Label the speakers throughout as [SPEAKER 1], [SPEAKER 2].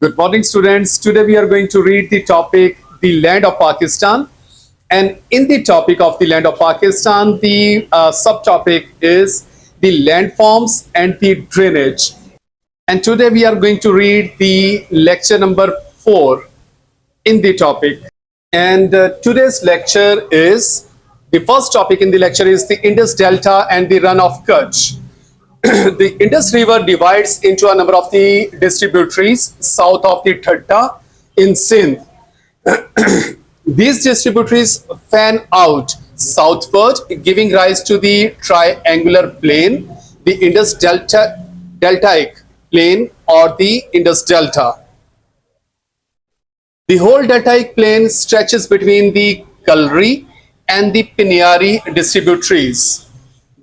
[SPEAKER 1] Good morning, students. Today we are going to read the topic, the land of Pakistan. And in the topic of the land of Pakistan, the subtopic is the landforms and the drainage. And today we are going to read the lecture number 4 in the topic. And today's lecture is, the first topic in the lecture is the Indus Delta and the run of Kutch. The Indus River divides into a number of the distributaries south of the Thatta in Sindh. These distributaries fan out southward, giving rise to the triangular plain, the Indus Deltaic plain or the Indus Delta. The whole deltaic plain stretches between the Kalri and the Piniari distributaries.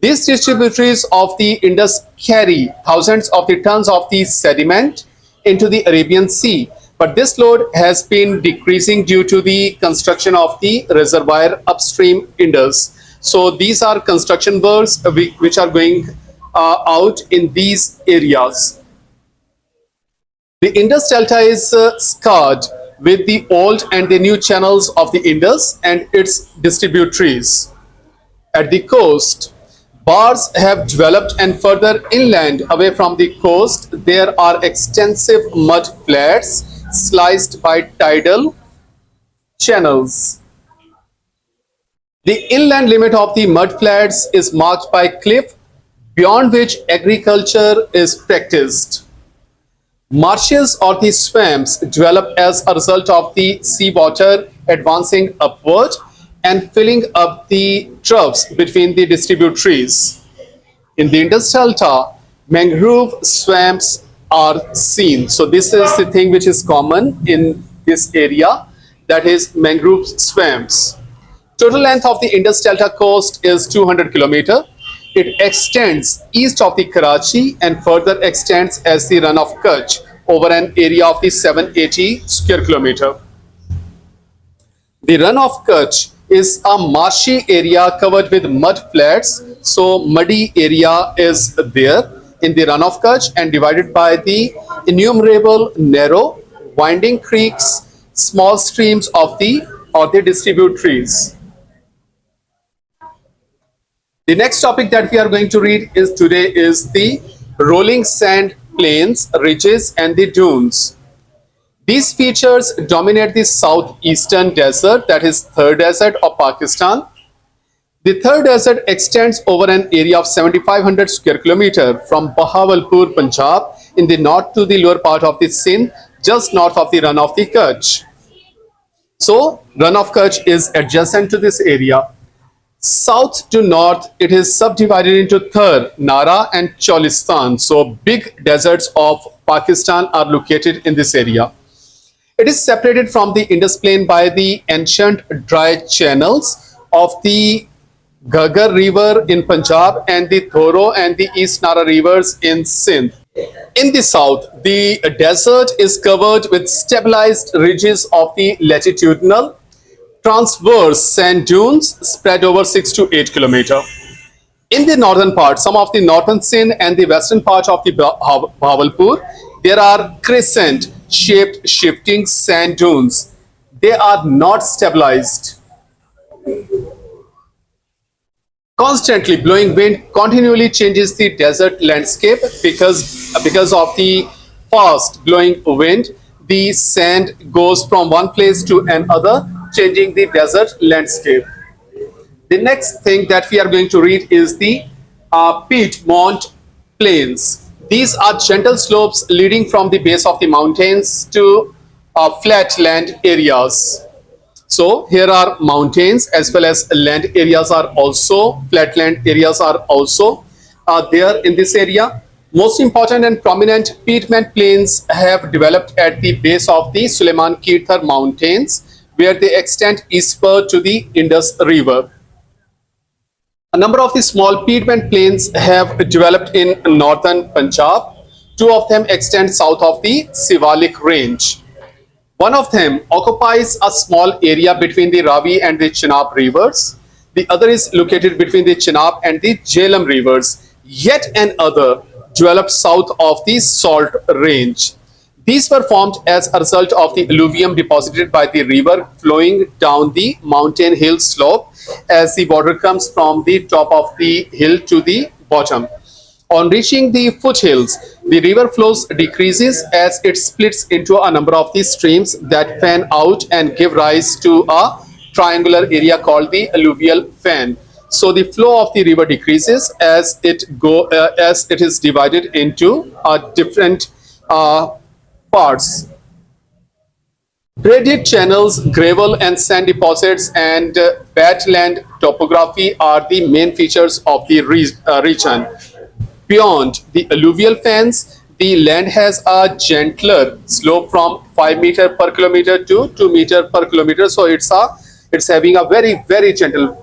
[SPEAKER 1] These distributaries of the Indus carry thousands of the tons of the sediment into the Arabian Sea, but this load has been decreasing due to the construction of the reservoir upstream Indus. So these are construction works which are going out in these areas. The Indus Delta is scarred with the old and the new channels of the Indus and its distributaries. At the coast, bars have developed, and further inland away from the coast, there are extensive mud flats sliced by tidal channels. The inland limit of the mud flats is marked by cliff, beyond which agriculture is practiced. Marshes or the swamps develop as a result of the seawater advancing upward and filling up the troughs between the distributaries. In the Indus Delta, mangrove swamps are seen. So this is the thing which is common in this area, that is mangrove swamps. Total length of the Indus Delta coast is 200 km. It extends east of the Karachi and further extends as the run of Kutch over an area of the 780 square kilometer. The run of Kutch is a marshy area covered with mud flats, so muddy area is there in the run of Kutch and divided by the innumerable narrow winding creeks, small streams of the distributaries. The next topic that we are going to read is today is the rolling sand plains, ridges and the dunes. These features dominate the southeastern desert, that is Third Desert of Pakistan. The Third Desert extends over an area of 7,500 square kilometer from Bahawalpur, Punjab in the north to the lower part of the Sindh, just north of the run of the Kutch. So run of Kutch is adjacent to this area. South to north, it is subdivided into Thar, Nara and Cholistan. So big deserts of Pakistan are located in this area. It is separated from the Indus Plain by the ancient dry channels of the Ghaggar River in Punjab and the Thoro and the East Nara rivers in Sindh. In the south, the desert is covered with stabilized ridges of the latitudinal transverse sand dunes spread over 6 to 8 km. In the northern part, some of the northern Sindh and the western part of the Bahawalpur, there are crescent shaped shifting sand dunes. They are not stabilized. Constantly blowing wind continually changes the desert landscape because of the fast blowing wind. The sand goes from one place to another, changing the desert landscape. The next thing that we are going to read is the Piedmont Plains. These are gentle slopes leading from the base of the mountains to flatland areas. So here are mountains as well as land areas are also, flatland areas are also there in this area. Most important and prominent Piedmont Plains have developed at the base of the Suleiman Kirthar Mountains, where they extend eastward to the Indus River. A number of the small Piedmont Plains have developed in northern Punjab. Two of them extend south of the Sivalik Range. One of them occupies a small area between the Ravi and the Chenab rivers. The other is located between the Chenab and the Jhelum rivers. Yet another developed south of the Salt Range. These were formed as a result of the alluvium deposited by the river flowing down the mountain hill slope as the water comes from the top of the hill to the bottom. On reaching the foothills, the river flows decreases as it splits into a number of these streams that fan out and give rise to a triangular area called the alluvial fan. So the flow of the river decreases as it is divided into different uh, parts. Braided channels, gravel and sand deposits, and bad land topography are the main features of the region. Beyond the alluvial fans, the land has a gentler slope from 5 meter per kilometer to 2 meter per kilometer. So it's having a very gentle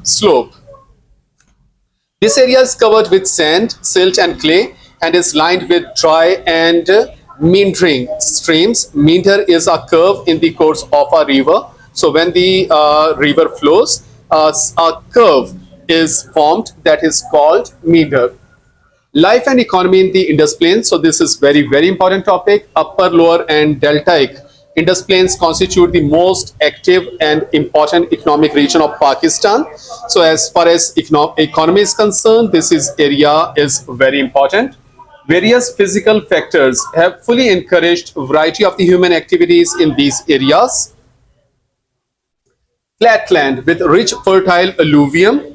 [SPEAKER 1] slope. This area is covered with sand, silt, and clay, and is lined with dry and meandering streams. Meander is a curve in the course of a river. So when the river flows, a curve is formed that is called meander. Life and economy in the Indus Plains. So this is very important topic. Upper, lower, and deltaic Indus Plains constitute the most active and important economic region of Pakistan. So as far as economy is concerned, area is very important. Various physical factors have fully encouraged a variety of the human activities in these areas. Flatland with rich fertile alluvium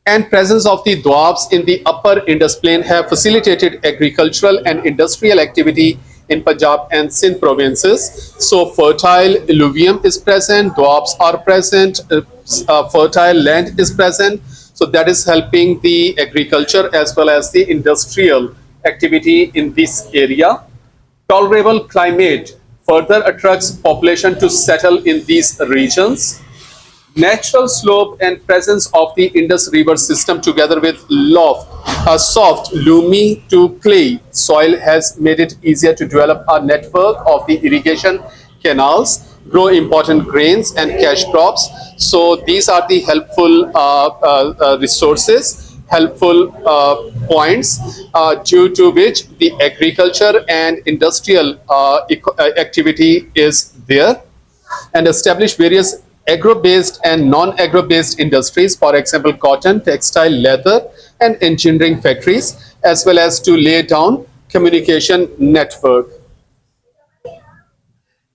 [SPEAKER 1] and presence of the doabs in the upper Indus Plain have facilitated agricultural and industrial activity in Punjab and Sindh provinces. So fertile alluvium is present, doabs are present, fertile land is present. So that is helping the agriculture as well as the industrial activity in this area. Tolerable climate further attracts population to settle in these regions. Natural slope and presence of the Indus River system together with a soft, loomy to clay soil has made it easier to develop a network of the irrigation canals, grow important grains and cash crops. So these are the helpful resources, helpful points due to which the agriculture and industrial activity is there, and establish various agro-based and non-agro-based industries, for example, cotton, textile, leather, and engineering factories, as well as to lay down communication network.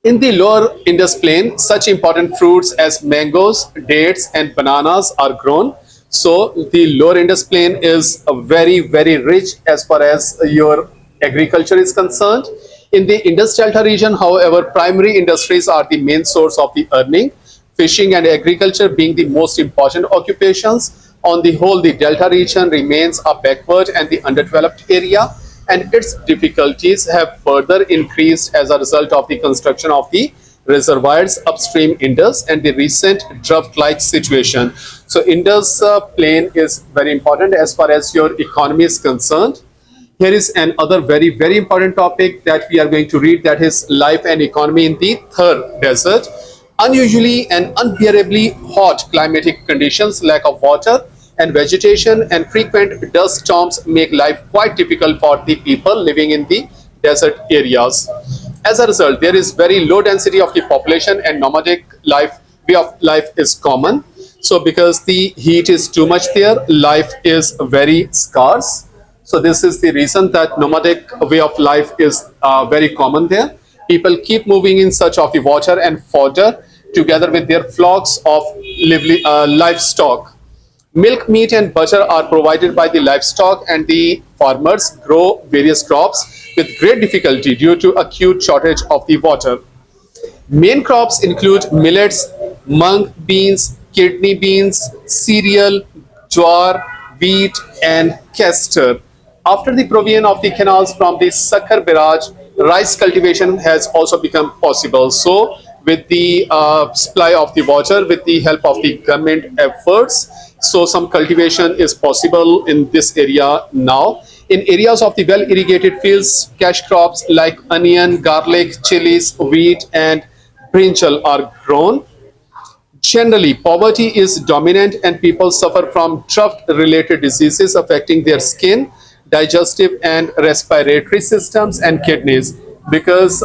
[SPEAKER 1] In the lower Indus Plain, such important fruits as mangoes, dates, and bananas are grown. So the lower Indus Plain is very rich as far as your agriculture is concerned. In the Indus Delta region, however, primary industries are the main source of the earning, fishing and agriculture being the most important occupations. On the whole, the Delta region remains a backward and the underdeveloped area, and its difficulties have further increased as a result of the construction of the reservoirs upstream Indus and the recent drought-like situation. So Indus Plain is very important as far as your economy is concerned. Here is another very important topic that we are going to read, that is life and economy in the Thar Desert. Unusually and unbearably hot climatic conditions, lack of water and vegetation, and frequent dust storms make life quite difficult for the people living in the desert areas. As a result, there is very low density of the population and nomadic way of life is common. So because the heat is too much there, life is very scarce. So this is the reason that nomadic way of life is very common there. People keep moving in search of the water and fodder together with their flocks of livestock. Milk, meat, and butter are provided by the livestock, and the farmers grow various crops with great difficulty due to acute shortage of the water. Main crops include millets, mung beans, kidney beans, cereal, jowar, wheat, and castor. After the provision of the canals from the Sakhar barrage, rice cultivation has also become possible. So with the supply of the water, with the help of the government efforts, so some cultivation is possible in this area now. In areas of the well irrigated fields, cash crops like onion, garlic, chilies, wheat, and brinjal are grown. Generally, poverty is dominant and people suffer from drought-related diseases affecting their skin, digestive and respiratory systems, and kidneys. because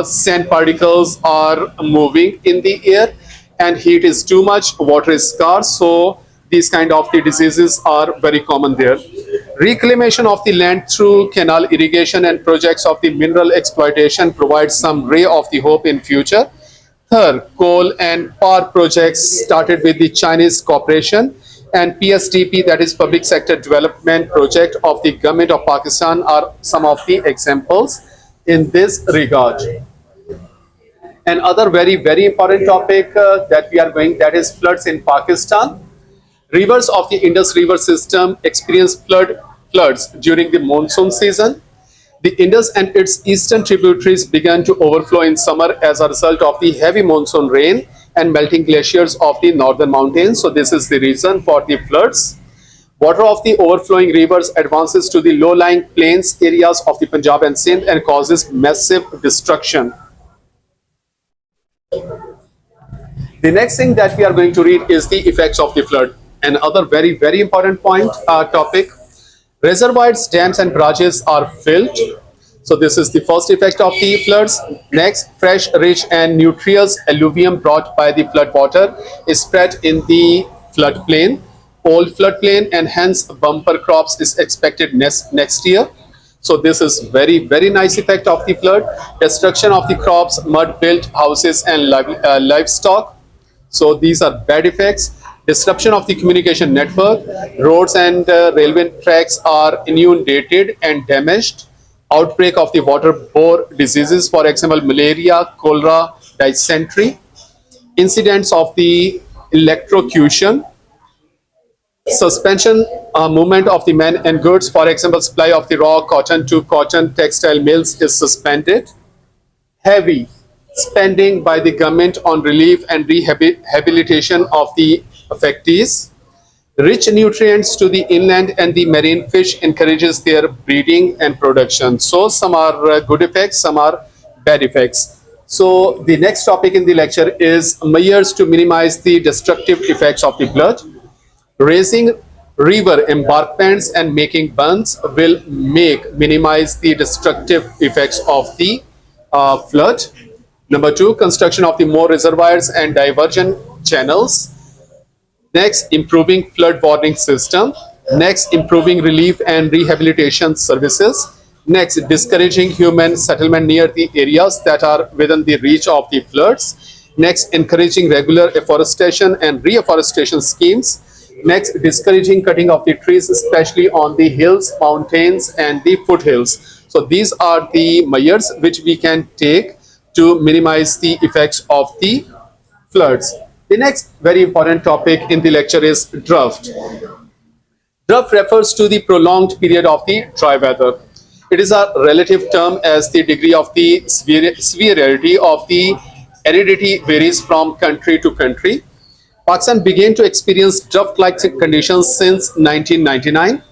[SPEAKER 1] sand particles are moving in the air and heat is too much, water is scarce, so these kind of the diseases are very common there. Reclamation of the land through canal irrigation and projects of the mineral exploitation provides some ray of the hope in future. Third, coal and power projects started with the Chinese cooperation, and PSDP, that is Public Sector Development Project of the Government of Pakistan, are some of the examples in this regard. And other very important topic that we are going, that is floods in Pakistan. Rivers of the Indus River system experience floods during the monsoon season. The Indus and its eastern tributaries began to overflow in summer as a result of the heavy monsoon rain and melting glaciers of the northern mountains. So this is the reason for the floods. Water of the overflowing rivers advances to the low-lying plains areas of the Punjab and Sindh and causes massive destruction. The next thing that we are going to read is the effects of the flood. Another very important topic. Reservoirs, dams, and barrages are filled. So this is the first effect of the floods. Next, fresh, rich, and nutritious alluvium brought by the flood water is spread in the floodplain, old floodplain, and hence bumper crops is expected next year. So this is very nice effect of the flood. Destruction of the crops, mud-built houses, and livestock. So these are bad effects. Disruption of the communication network, roads and railway tracks are inundated and damaged. Outbreak of the waterborne diseases, for example, malaria, cholera, dysentery. Incidents of the electrocution. Suspension movement of the men and goods, for example, supply of the raw cotton to cotton textile mills is suspended. Heavy spending by the government on relief and rehabilitation of the affectees. Rich nutrients to the inland and the marine fish encourages their breeding and production. So some are good effects, some are bad effects. So the next topic in the lecture is measures to minimize the destructive effects of the flood. Raising river embankments and making bunds will minimize the destructive effects of the flood. Number two, construction of the more reservoirs and diversion channels. Next, improving flood warning system. Next, improving relief and rehabilitation services. Next, discouraging human settlement near the areas that are within the reach of the floods. Next, encouraging regular afforestation and reforestation schemes. Next, discouraging cutting of the trees, especially on the hills, mountains, and the foothills. So these are the measures which we can take to minimize the effects of the floods. The next very important topic in the lecture is drought. Drought refers to the prolonged period of the dry weather. It is a relative term as the degree of the severity of the aridity varies from country to country. Pakistan began to experience drought-like conditions since 1999.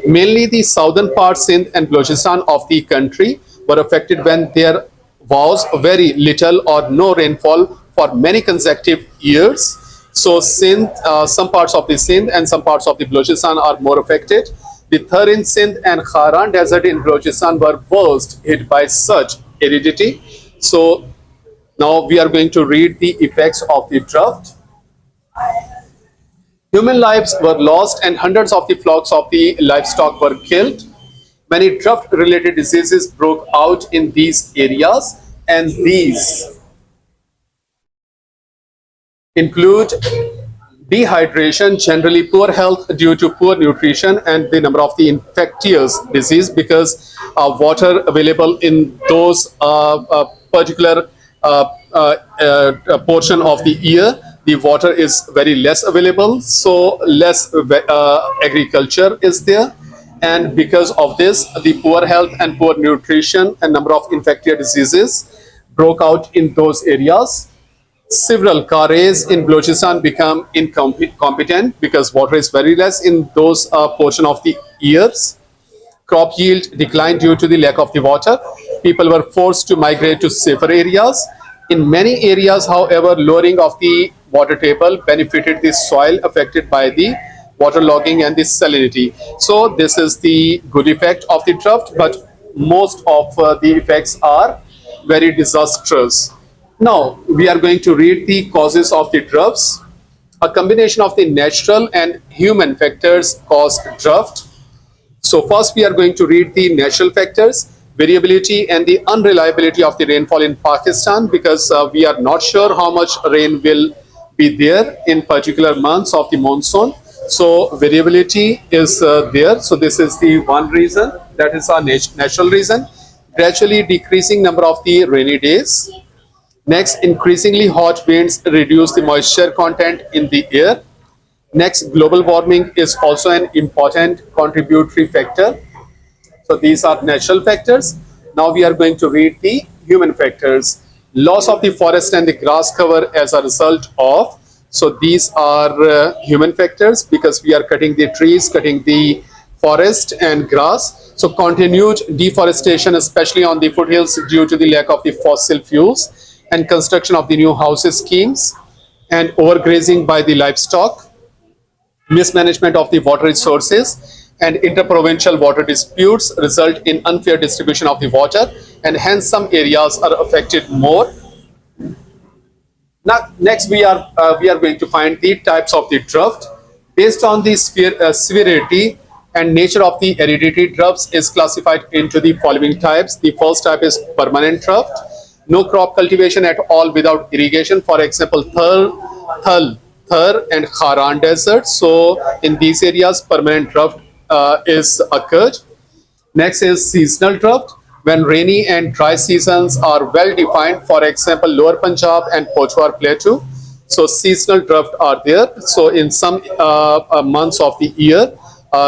[SPEAKER 1] Mainly the southern parts, Sindh and Balochistan of the country, were affected when there was very little or no rainfall for many consecutive years. So Sindh, some parts of the Sindh and some parts of the Balochistan are more affected. The Tharin Sindh and Kharan Desert in Balochistan were worst hit by such aridity. So now we are going to read the effects of the drought. Human lives were lost and hundreds of the flocks of the livestock were killed. Many drought-related diseases broke out in these areas, and these include dehydration, generally poor health due to poor nutrition, and the number of the infectious disease because water available in those particular portion of the year, the water is very less available, so less agriculture is there, and because of this the poor health and poor nutrition and number of infectious diseases broke out in those areas. Several carriers in Balochistan become incompetent because water is very less in those portion of the years. Crop yield declined due to the lack of the water. People were forced to migrate to safer areas. In many areas, however, lowering of the water table benefited the soil affected by the waterlogging and the salinity. So this is the good effect of the drought, but most of the effects are very disastrous. Now, we are going to read the causes of the droughts. A combination of the natural and human factors cause drought. So first we are going to read the natural factors, variability and the unreliability of the rainfall in Pakistan, because we are not sure how much rain will be there in particular months of the monsoon. So variability is there. So this is the one reason, that is our natural reason. Gradually decreasing number of the rainy days. Next, increasingly hot winds reduce the moisture content in the air. Next, global warming is also an important contributory factor. So these are natural factors. Now we are going to read the human factors. Loss of the forest and the grass cover as a result of. So these are human factors, because we are cutting the trees, cutting the forest and grass. So continued deforestation, especially on the foothills due to the lack of the fossil fuels, and construction of the new houses schemes, and overgrazing by the livestock, mismanagement of the water resources, and interprovincial water disputes result in unfair distribution of the water, and hence some areas are affected more. Now, next we are going to find the types of the drought based on the severity and nature of the hereditary droughts is classified into the following types. The first type is permanent drought, no crop cultivation at all without irrigation. For example, Thar and Kharan deserts. So in these areas, permanent drought is occurred. Next is seasonal drought, when rainy and dry seasons are well defined. For example, Lower Punjab and Pochwar Plateau. So seasonal drought are there. So in some months of the year,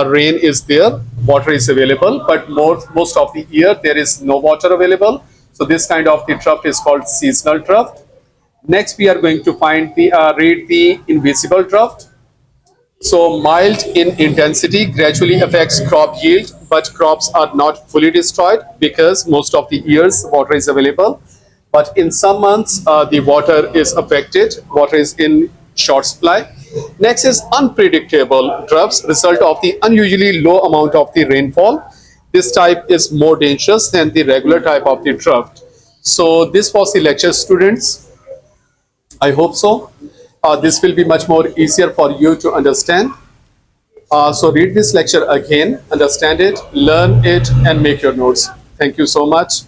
[SPEAKER 1] rain is there, water is available, but most of the year there is no water available. So this kind of the drought is called seasonal drought. Next, we are going to find the read the invisible drought. So mild in intensity gradually affects crop yield, but crops are not fully destroyed because most of the years water is available. But in some months, the water is affected, water is in short supply. Next is unpredictable droughts, result of the unusually low amount of the rainfall. This type is more dangerous than the regular type of the drought. So this was the lecture, students. I hope so. This will be much more easier for you to understand. So read this lecture again, understand it, learn it, and make your notes. Thank you so much.